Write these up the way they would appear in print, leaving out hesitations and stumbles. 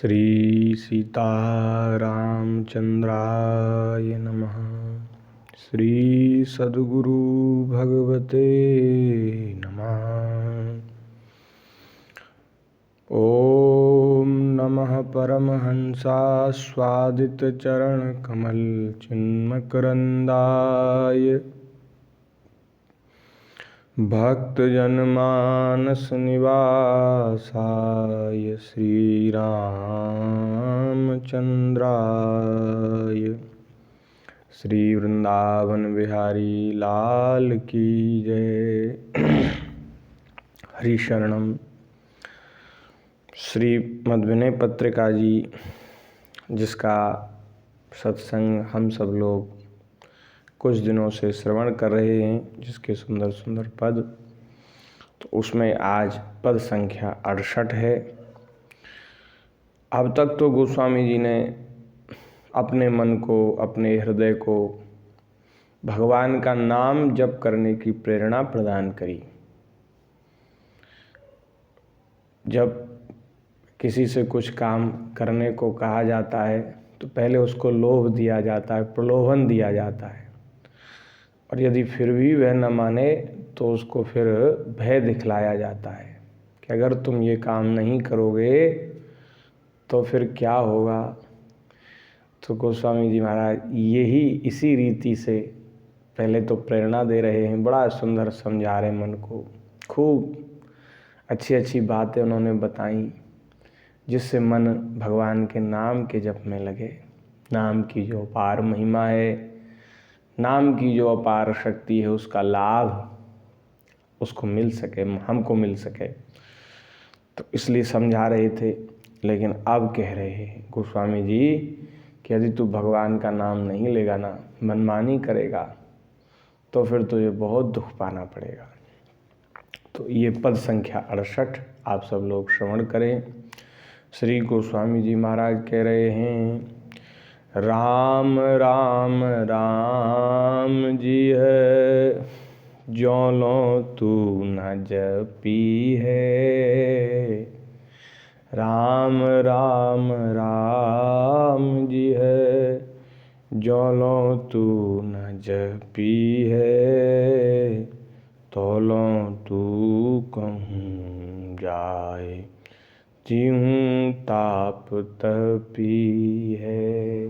श्री सीतारामचंद्राय नमः। श्री सद्गुरु भगवते नमः। ओम नमः परमहंसास्वादित चरण कमल चिन्मकरंदाय भक्तजनमानस निवासाय श्रीरामचंद्राय श्री वृंदावन बिहारी लाल की जय। हरि शरणम। श्री मद्विनय पत्रिका जी, जिसका सत्संग हम सब लोग कुछ दिनों से श्रवण कर रहे हैं, जिसके सुंदर सुंदर पद, तो उसमें आज पद संख्या 68 है। अब तक तो गोस्वामी जी ने अपने मन को, अपने हृदय को भगवान का नाम जप करने की प्रेरणा प्रदान करी। जब किसी से कुछ काम करने को कहा जाता है तो पहले उसको लोभ दिया जाता है, प्रलोभन दिया जाता है, और यदि फिर भी वह न माने तो उसको फिर भय दिखलाया जाता है कि अगर तुम ये काम नहीं करोगे तो फिर क्या होगा। तो गोस्वामी जी महाराज यही इसी रीति से पहले तो प्रेरणा दे रहे हैं, बड़ा सुंदर समझा रहे मन को, खूब अच्छी अच्छी बातें उन्होंने बताई, जिससे मन भगवान के नाम के जप में लगे। नाम की जो अपार महिमा है, नाम की जो अपार शक्ति है, उसका लाभ उसको मिल सके, हमको मिल सके, तो इसलिए समझा रहे थे। लेकिन अब कह रहे हैं गोस्वामी जी कि यदि तू भगवान का नाम नहीं लेगा ना, मनमानी करेगा, तो फिर तुझे बहुत दुख पाना पड़ेगा। तो ये पद संख्या 68 आप सब लोग श्रवण करें। श्री गोस्वामी जी महाराज कह रहे हैं, राम राम राम जी है, ज्यों लो तू न जपी है। राम राम राम जी है, ज्यों लो तू न जपी है। तोलो तू कहूँ जाए, जीऊँ ताप तपी है।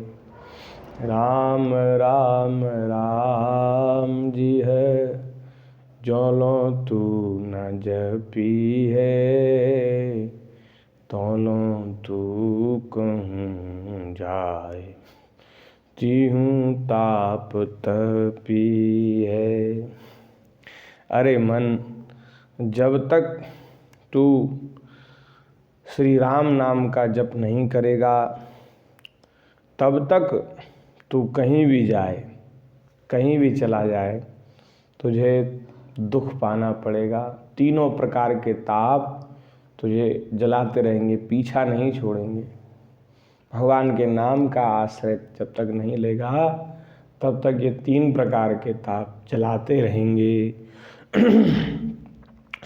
राम राम राम जी है, ज्यों लो तू न जपी है। तोलो तू कहूँ जाए, जीऊँ ताप तपी है। अरे मन, जब तक तू श्री राम नाम का जप नहीं करेगा, तब तक तू कहीं भी जाए, कहीं भी चला जाए, तुझे दुख पाना पड़ेगा। तीनों प्रकार के ताप तुझे जलाते रहेंगे, पीछा नहीं छोड़ेंगे। भगवान के नाम का आश्रय जब तक नहीं लेगा, तब तक ये 3 प्रकार के ताप जलाते रहेंगे।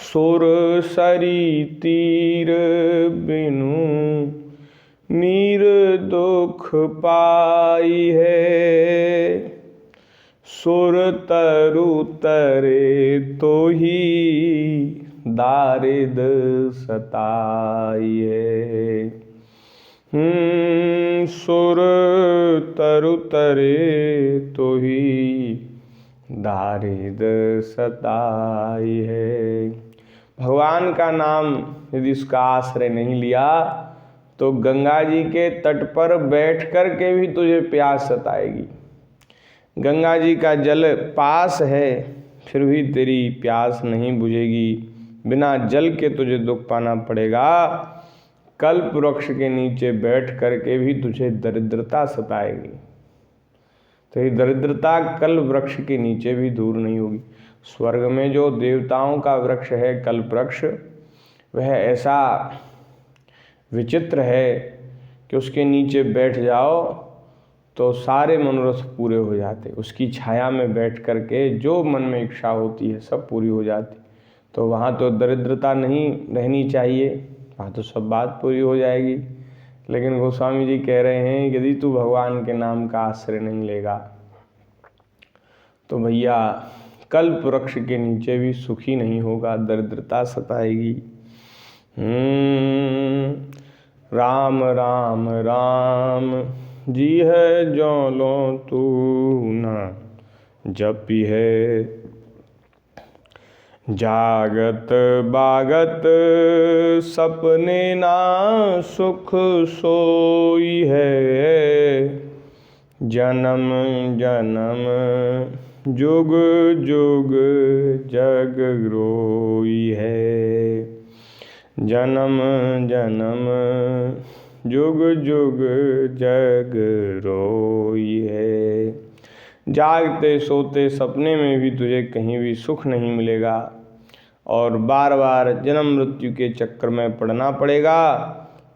सुर सरी तीर बिनु नीर दुख पाई है। सुर तरु तरे तो ही दारिद सताई है। सुर तरु तरे तो ही दारिद सताई है। भगवान का नाम यदि उसका आश्रय नहीं लिया तो गंगा जी के तट पर बैठ कर के भी तुझे प्यास सताएगी। गंगा जी का जल पास है, फिर भी तेरी प्यास नहीं बुझेगी। बिना जल के तुझे दुख पाना पड़ेगा। कल्प वृक्ष के नीचे बैठ कर के भी तुझे दरिद्रता सताएगी। तेरी दरिद्रता कल्प वृक्ष के नीचे भी दूर नहीं होगी। स्वर्ग में जो देवताओं का वृक्ष है कल्प वृक्ष, वह ऐसा विचित्र है कि उसके नीचे बैठ जाओ तो सारे मनोरथ पूरे हो जाते। उसकी छाया में बैठ कर के जो मन में इच्छा होती है सब पूरी हो जाती। तो वहाँ तो दरिद्रता नहीं रहनी चाहिए, वहाँ तो सब बात पूरी हो जाएगी। लेकिन गोस्वामी जी कह रहे हैं यदि तू भगवान के नाम का आश्रय नहीं लेगा तो भैया कल्प वृक्ष के नीचे भी सुखी नहीं होगा, दरिद्रता सताएगी। राम राम राम जी है जो लो तू ना जपी है, जागत बागत सपने ना सुख सोई है, जन्म जन्म जुग जुग जग रोई है, जन्म जन्म जुग जुग जग रोई है। जागते सोते सपने में भी तुझे कहीं भी सुख नहीं मिलेगा और बार बार जन्म मृत्यु के चक्कर में पड़ना पड़ेगा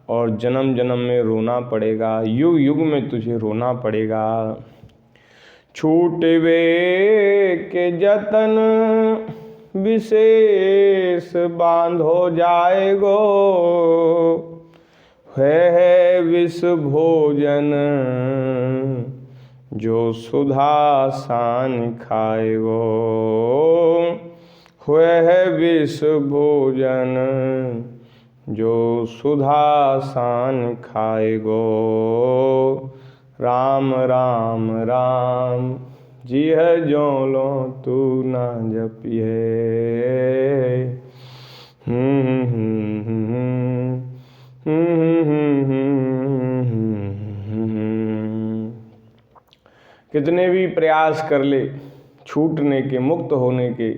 और जन्म जन्म में रोना पड़ेगा, युग युग में तुझे रोना पड़ेगा। छूटवे के जतन विशेष बांधो जाएगो, है विष भोजन जो सुधा सान खाएगो, है विष भोजन जो सुधा सान खाएगो। राम राम राम जी है जो लो तू ना जपिए। कितने भी प्रयास कर ले छूटने के, मुक्त होने के,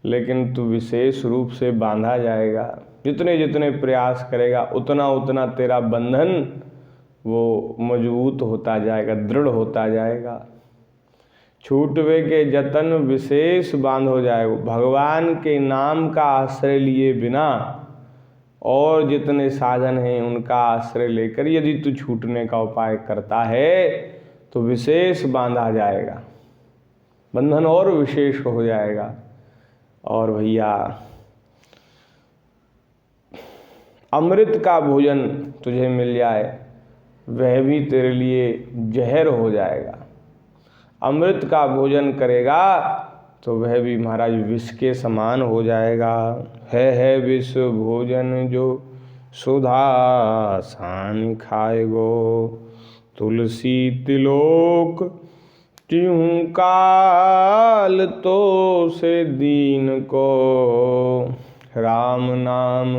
लेकिन तू विशेष रूप से बांधा जाएगा। जितने जितने प्रयास करेगा उतना उतना तेरा बंधन वो मजबूत होता जाएगा, दृढ़ होता जाएगा। छूटवे के जतन विशेष बांध हो जाएगा। भगवान के नाम का आश्रय लिए बिना और जितने साधन हैं उनका आश्रय लेकर यदि तू छूटने का उपाय करता है तो विशेष बांधा जाएगा, बंधन और विशेष हो जाएगा। और भैया अमृत का भोजन तुझे मिल जाए वह भी तेरे लिए जहर हो जाएगा। अमृत का भोजन करेगा तो वह भी महाराज विष के समान हो जाएगा। है विष भोजन जो सुधा सान खाएगो, तुलसी तिलोक तिहु काल तो से दीन को, राम नाम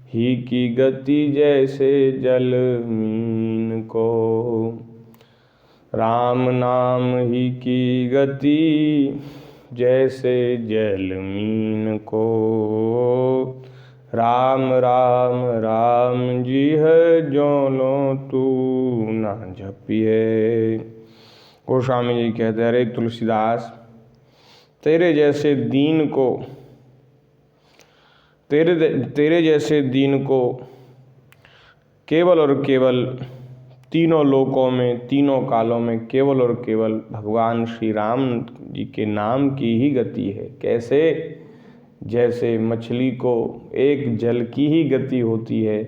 ही की गति जैसे जल मीन को, राम नाम ही की गति जैसे जल मीन को, राम राम राम जी है जो लो तू ना जपिए। गोस्वामी जी कहते हैं, अरे तुलसीदास तेरे जैसे दीन को, तेरे जैसे दीन को केवल और केवल तीनों लोकों में, तीनों कालों में केवल और केवल भगवान श्री राम जी के नाम की ही गति है। कैसे? जैसे मछली को एक जल की ही गति होती है,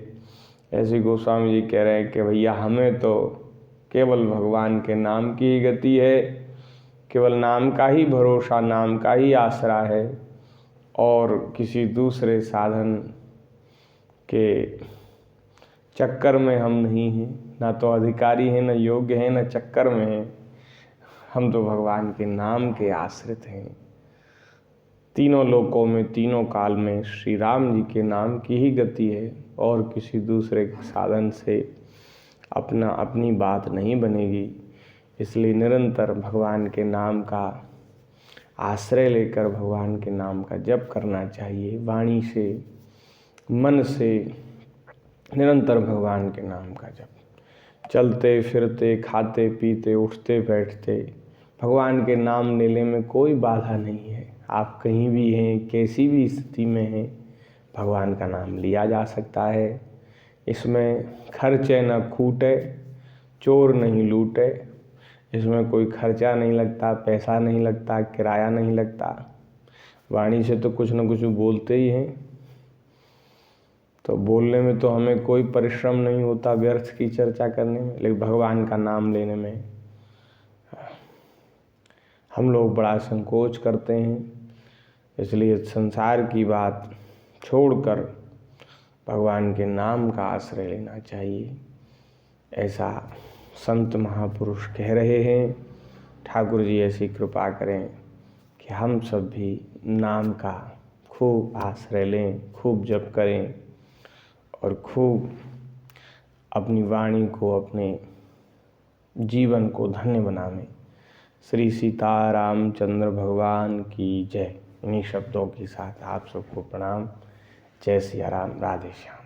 ऐसे गोस्वामी जी कह रहे हैं कि भैया हमें तो केवल भगवान के नाम की ही गति है, केवल नाम का ही भरोसा, नाम का ही आसरा है और किसी दूसरे साधन के चक्कर में हम नहीं हैं, ना तो अधिकारी हैं, न योग्य हैं, न चक्कर में हैं। हम तो भगवान के नाम के आश्रित हैं। तीनों लोकों में, तीनों काल में श्री राम जी के नाम की ही गति है और किसी दूसरे साधन से अपनी बात नहीं बनेगी। इसलिए निरंतर भगवान के नाम का आश्रय लेकर भगवान के नाम का जप करना चाहिए। वाणी से, मन से निरंतर भगवान के नाम का जप। चलते फिरते, खाते पीते, उठते बैठते भगवान के नाम लेने में कोई बाधा नहीं है। आप कहीं भी हैं, कैसी भी स्थिति में हैं, भगवान का नाम लिया जा सकता है। इसमें खर्चे न खूटे, चोर नहीं लूटे। इसमें कोई खर्चा नहीं लगता, पैसा नहीं लगता, किराया नहीं लगता। वाणी से तो कुछ न कुछ बोलते ही हैं। तो बोलने में तो हमें कोई परिश्रम नहीं होता व्यर्थ की चर्चा करने में, लेकिन भगवान का नाम लेने में हम लोग बड़ा संकोच करते हैं। इसलिए संसार की बात छोड़कर भगवान के नाम का आश्रय लेना चाहिए, ऐसा संत महापुरुष कह रहे हैं। ठाकुर जी ऐसी कृपा करें कि हम सब भी नाम का खूब आश्रय लें, खूब जप करें और खूब अपनी वाणी को, अपने जीवन को धन्य बनावें। श्री सीतारामचंद्र भगवान की जय। इन्हीं शब्दों के साथ आप सबको प्रणाम। जय सिया राम, राधे श्याम।